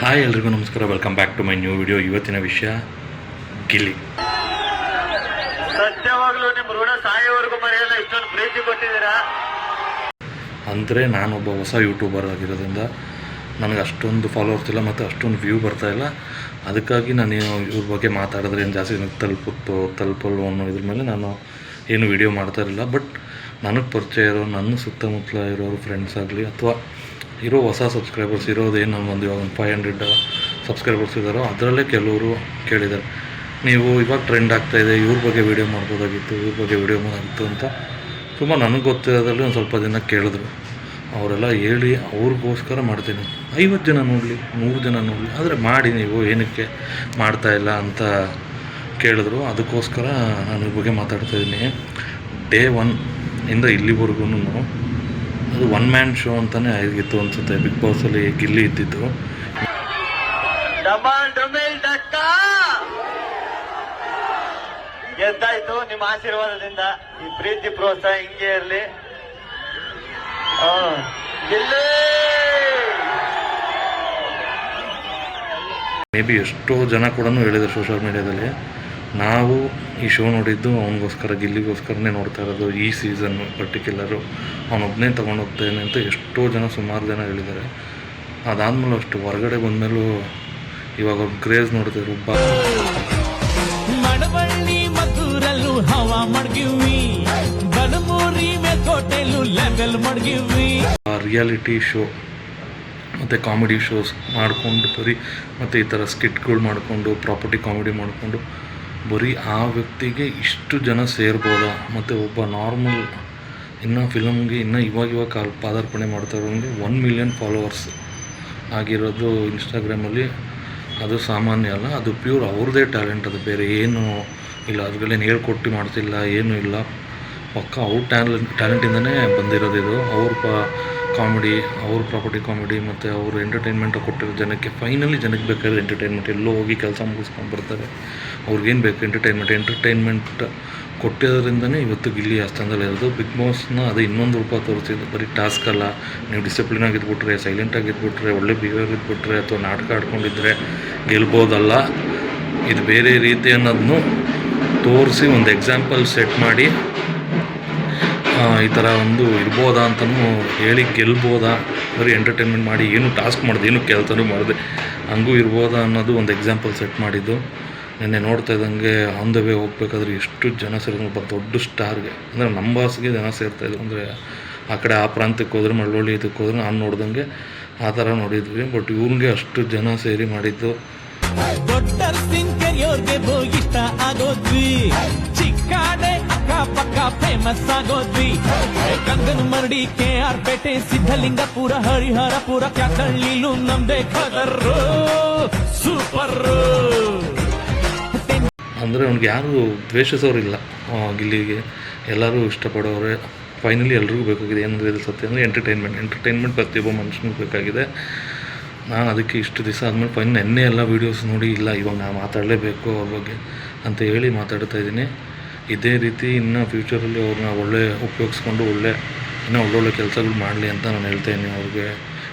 Hi ಎಲ್ರಿಗೂ ನಮಸ್ಕಾರ, welcome back to my new video. ಇವತ್ತಿನ ವಿಷಯ ಗಿಲ್ಲಿ. ಸತ್ಯವಾಗ್ಲೂ ನಿಮ್ಮ ಋಣ ಸಾಯೋವರೆಗೂ ಮರೆಯಲ್ಲ, ಇಷ್ಟೊಂದು ಪ್ರೀತಿ ಕೊಟ್ಟಿದ್ದೀರಾ. ಅಂದರೆ ನಾನೊಬ್ಬ ಹೊಸ ಯೂಟ್ಯೂಬರ್ ಆಗಿರೋದ್ರಿಂದ ನನಗೆ ಅಷ್ಟೊಂದು ಫಾಲೋವರ್ಸ್ ಇಲ್ಲ ಮತ್ತು ಅಷ್ಟೊಂದು ವ್ಯೂ ಬರ್ತಾಯಿಲ್ಲ. ಅದಕ್ಕಾಗಿ ನಾನು ಇವ್ರ ಬಗ್ಗೆ ಮಾತಾಡಿದ್ರೆ ಏನು ಜಾಸ್ತಿ ತಲುಪಲ್ವೋ ಅನ್ನೋ ಇದ್ರ ಮೇಲೆ ನಾನು ಏನು ವಿಡಿಯೋ ಮಾಡ್ತಾ ಇರಲಿಲ್ಲ. ಬಟ್ ನನಗೆ ಪರಿಚಯ ಇರೋ ನನ್ನ ಸುತ್ತಮುತ್ತಲ ಇರೋರು ಫ್ರೆಂಡ್ಸ್ ಆಗಲಿ ಅಥವಾ ಇರೋ ಹೊಸ ಸಬ್ಸ್ಕ್ರೈಬರ್ಸ್ ಇರೋದೇನು ಒಂದು ಇವಾಗ 500 ಸಬ್ಸ್ಕ್ರೈಬರ್ಸ್ ಇದ್ದಾರೋ ಅದರಲ್ಲೇ ಕೆಲವರು ಕೇಳಿದ್ದಾರೆ, ನೀವು ಇವಾಗ ಟ್ರೆಂಡ್ ಆಗ್ತಾಯಿದೆ, ಇವ್ರ ಬಗ್ಗೆ ವೀಡಿಯೋ ಮಾಡ್ಬೋದಾಗಿತ್ತು, ಇವ್ರ ಬಗ್ಗೆ ವೀಡಿಯೋ ಮಾಡೋದಾಗಿತ್ತು ಅಂತ ಸುಮಾರು ನನಗೆ ಗೊತ್ತಿರೋದ್ರಲ್ಲಿ ಒಂದು ಸ್ವಲ್ಪ ಜನ ಕೇಳಿದ್ರು. ಅವರೆಲ್ಲ ಹೇಳಿ ಅವ್ರಿಗೋಸ್ಕರ ಮಾಡ್ತೀನಿ. 50 ಜನ ನೋಡಲಿ, 100 ಜನ ನೋಡಲಿ, ಆದರೆ ಮಾಡಿ ನೀವು ಏನಕ್ಕೆ ಮಾಡ್ತಾಯಿಲ್ಲ ಅಂತ ಕೇಳಿದ್ರು. ಅದಕ್ಕೋಸ್ಕರ ನಾನು ಇದ್ರ ಬಗ್ಗೆ ಮಾತಾಡ್ತಾಯಿದ್ದೀನಿ. ಡೇ 1 ಇಂದ ಇಲ್ಲಿವರೆಗೂ ಅದು 1 ಮ್ಯಾನ್ ಶೋ ಅಂತಲೇ ಆಗಿತ್ತು ಅನಿಸುತ್ತೆ. ಬಿಗ್ ಬಾಸಲ್ಲಿ ಗಿಲ್ಲಿ ಇದ್ದಿದ್ದು. ಗೆದ್ದಾಯ್ತು ನಿಮ್ಮ ಆಶೀರ್ವಾದದಿಂದ. ಈ ಪ್ರೀತಿ ಪ್ರೋತ್ಸಾಹ ಹಿಂಗೆ ಇರಲಿ. ಮೇ ಬಿ ಎಷ್ಟೋ ಜನ ಕೂಡ ಹೇಳಿದ್ರು ಸೋಷಿಯಲ್ ಮೀಡಿಯಾದಲ್ಲಿ, ನಾವು ಈ ಶೋ ನೋಡಿದ್ದು ಅವನಿಗೋಸ್ಕರ, ಗಿಲ್ಲಿಗೋಸ್ಕರನೇ ನೋಡ್ತಾ ಇರೋದು. ಈ ಸೀಸನ್ನು ಪರ್ಟಿಕ್ಯುಲರು ಅವನೊಬ್ಬನೇ ತೊಗೊಂಡೋಗ್ತೇನೆ ಅಂತ ಎಷ್ಟೋ ಜನ, ಸುಮಾರು ಜನ ಹೇಳಿದ್ದಾರೆ. ಅದಾದಮೇಲೂ ಅಷ್ಟು ಹೊರಗಡೆ ಬಂದಮೇಲೂ ಇವಾಗ ಅವ್ರ ಕ್ರೇಜ್ ನೋಡ್ತಿದ್ರು. ರಿಯಾಲಿಟಿ ಶೋ ಮತ್ತು ಕಾಮಿಡಿ ಶೋಸ್ ಮಾಡಿಕೊಂಡು ಬರೀ ಮತ್ತು ಈ ಥರ ಸ್ಕಿಟ್ಗಳು ಮಾಡಿಕೊಂಡು ಪ್ರಾಪರ್ಟಿ ಕಾಮಿಡಿ ಮಾಡಿಕೊಂಡು ಬರೀ ಆ ವ್ಯಕ್ತಿಗೆ ಇಷ್ಟು ಜನ ಸೇರ್ಬೋದಾ? ಮತ್ತು ಒಬ್ಬ ನಾರ್ಮಲ್ ಇನ್ನೂ ಫಿಲಮ್ಗೆ ಇವಾಗ ಪಾದಾರ್ಪಣೆ ಮಾಡ್ತಾ ಇರೋಂಗೆ 1 ಮಿಲಿಯನ್ ಫಾಲೋವರ್ಸ್ ಆಗಿರೋದು ಇನ್ಸ್ಟಾಗ್ರಾಮಲ್ಲಿ, ಅದು ಸಾಮಾನ್ಯ ಅಲ್ಲ. ಅದು ಪ್ಯೂರ್ ಅವ್ರದ್ದೇ ಟ್ಯಾಲೆಂಟ್, ಅದು ಬೇರೆ ಏನೂ ಇಲ್ಲ. ಅದ್ರಲ್ಲೇನು ಹೇಳ್ಕೊಟ್ಟು ಮಾಡ್ತಿಲ್ಲ, ಏನೂ ಇಲ್ಲ. ಪಕ್ಕ ಅವ್ರ ಟ್ಯಾಲೆಂಟಿಂದನೇ ಬಂದಿರೋದು ಇದು. ಅವ್ರ ಕಾಮಿಡಿ, ಅವ್ರ ಪ್ರಾಪರ್ಟಿ ಕಾಮಿಡಿ ಮತ್ತು ಅವರು ಎಂಟರ್ಟೈನ್ಮೆಂಟ್ ಕೊಟ್ಟಿರೋ ಜನಕ್ಕೆ, ಫೈನಲಿ ಜನಕ್ಕೆ ಬೇಕಾದ್ರೆ ಎಂಟರ್ಟೈನ್ಮೆಂಟ್. ಎಲ್ಲೋ ಹೋಗಿ ಕೆಲಸ ಮುಗಿಸ್ಕೊಂಡು ಬರ್ತಾರೆ, ಅವ್ರಿಗೇನು ಬೇಕು ಎಂಟರ್ಟೈನ್ಮೆಂಟ್ ಕೊಟ್ಟಿರೋದ್ರಿಂದನೇ ಇವತ್ತು ಗಿಲ್ಲಿ ಆ ಸ್ಥಾನದಲ್ಲಿ ಇರೋದು. ಬಿಗ್ ಬಾಸ್ನ ಅದು ಇನ್ನೊಂದು ರೂಪ ತೋರಿಸಿದ್ದು. ಬರೀ ಟಾಸ್ಕ್ ಅಲ್ಲ, ನೀವು ಡಿಸಿಪ್ಲಿನ್ ಆಗಿದ್ಬಿಟ್ರೆ, ಸೈಲೆಂಟಾಗಿದ್ಬಿಟ್ರೆ, ಒಳ್ಳೆ ಬಿಹೇವಿಯರ್ ಇದ್ಬಿಟ್ರೆ ಅಥವಾ ನಾಟಕ ಆಡ್ಕೊಂಡಿದ್ರೆ ಗೆಲ್ಬೋದಲ್ಲ. ಇದು ಬೇರೆ ರೀತಿ ಅನ್ನೋದನ್ನು ತೋರಿಸಿ ಒಂದು ಎಕ್ಸಾಂಪಲ್ ಸೆಟ್ ಮಾಡಿ ಈ ಥರ ಒಂದು ಇರ್ಬೋದಾ ಅಂತಲೂ ಹೇಳಿ, ಗೆಲ್ಬೋದಾ, ಬರೀ ಎಂಟರ್ಟೈನ್ಮೆಂಟ್ ಮಾಡಿ ಏನು ಟಾಸ್ಕ್ ಮಾಡೋದು, ಏನು ಕೆಲಸನೂ ಮಾಡಿದೆ ಹಂಗೂ ಇರ್ಬೋದಾ ಅನ್ನೋದು ಒಂದು ಎಕ್ಸಾಂಪಲ್ ಸೆಟ್ ಮಾಡಿದ್ದು. ನಿನ್ನೆ ನೋಡ್ತಾ ಇದ್ದಂಗೆ ಆನ್ ದ ವೇ ಹೋಗ್ಬೇಕಾದ್ರೆ ಎಷ್ಟು ಜನ ಸೇರಿದ್ರು. ಒಬ್ಬ ದೊಡ್ಡ ಸ್ಟಾರ್ಗೆ, ಅಂದರೆ ನಮ್ಮ ಬಾಸ್ಗೆ ಜನ ಸೇರ್ತಾಯಿದ್ರು. ಅಂದರೆ ಆ ಕಡೆ ಆ ಪ್ರಾಂತ್ಯಕ್ಕೆ ಹೋದ್ರೆ, ಮಳವಳ್ಳಿ ಇದಕ್ಕೆ ಹೋದ್ರೆ ನಾನು ನೋಡ್ದಂಗೆ ಆ ಥರ ನೋಡಿದ್ವಿ. ಬಟ್ ಇವ್ರಿಗೆ ಅಷ್ಟು ಜನ ಸೇರಿ ಮಾಡಿದ್ದು. ಇಷ್ಟ ಆಗೋದ್ವಿ, ಚಿಕ್ಕಾಡೆ ಅಕ್ಕಪಕ್ಕ ಫೇಮಸ್ ಆಗೋದ್ವಿ. ಕಂಗನು ಮರಡಿ, KR ಪೇಟೆ, ಸಿದ್ಧಲಿಂಗಪುರ, ಹರಿಹರಪುರ, ಕ್ಯಾತಳ್ಳಿಲು ನಮ್ದೇ ಖದರ್ರು ಸೂಪರ್. ಅಂದರೆ ಅವ್ನಿಗೆ ಯಾರು ದ್ವೇಷಿಸೋರಿಲ್ಲ. ಗಿಲ್ಲಿಗೆ ಎಲ್ಲರೂ ಇಷ್ಟಪಡೋರೆ. ಫೈನಲಿ ಎಲ್ರಿಗೂ ಬೇಕಾಗಿದೆ ಏನಂದರೆ ಇದು ಸತ್ಯ ಅಂದರೆ ಎಂಟರ್ಟೈನ್ಮೆಂಟ್ ಪ್ರತಿಯೊಬ್ಬ ಮನುಷ್ಯನಿಗೆ ಬೇಕಾಗಿದೆ. ನಾನು ಅದಕ್ಕೆ ಇಷ್ಟು ದಿವಸ ಆದಮೇಲೆ ನೆನ್ನೆ ಎಲ್ಲ ವೀಡಿಯೋಸ್ ನೋಡಿ, ಇಲ್ಲ ಇವಾಗ ನಾನು ಮಾತಾಡಲೇಬೇಕು ಅವ್ರ ಬಗ್ಗೆ ಅಂತ ಹೇಳಿ ಮಾತಾಡ್ತಾ ಇದ್ದೀನಿ. ಇದೇ ರೀತಿ ಇನ್ನು ಫ್ಯೂಚರಲ್ಲಿ ಅವ್ರನ್ನ ಒಳ್ಳೆ ಉಪಯೋಗಿಸ್ಕೊಂಡು ಇನ್ನೂ ಒಳ್ಳೊಳ್ಳೆ ಕೆಲಸಗಳು ಮಾಡಲಿ ಅಂತ ನಾನು ಹೇಳ್ತಾಯಿದ್ದೀನಿ. ಅವ್ರಿಗೆ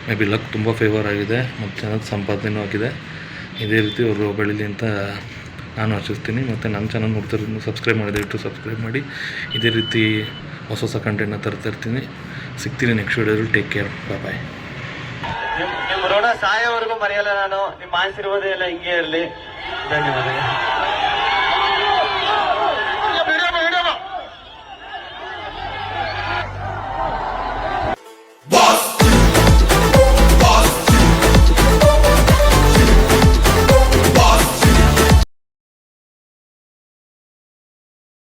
ಮೇ ಬಿ ಲಕ್ ತುಂಬ ಫೇವರ್ ಆಗಿದೆ ಮತ್ತು ಚೆನ್ನಾಗಿ ಸಂಪಾದನೆಯೂ ಆಗಿದೆ. ಇದೇ ರೀತಿ ಅವರು ಬೆಳೀಲಿ ಅಂತ ನಾನು ಆಶಿಸ್ತೀನಿ. ಮತ್ತು ನನ್ನ ಚಾನಲ್ ನೋಡ್ತಿರೋದನ್ನು ಸಬ್ಸ್ಕ್ರೈಬ್ ಸಬ್ಸ್ಕ್ರೈಬ್ ಮಾಡಿ. ಇದೇ ರೀತಿ ಹೊಸ ಕಂಟೆಂಟ್ನ ತರ್ತೀನಿ. ಸಿಗ್ತೀನಿ ನೆಕ್ಸ್ಟ್ ವಿಡಿಯೋದಲ್ಲಿ. ಟೇಕ್ ಕೇರ್, ಬಾಯ್. ನಿಮ್ಮ ಋಣ ಸಾಯೋವರೆಗೂ ಮರೆಯಲ್ಲ ನಾನು. ನಿಮ್ಮ ಆಶೀರ್ವಾದ ಎಲ್ಲ ಹಿಂಗೆ ಇರಲಿ. ಧನ್ಯವಾದ.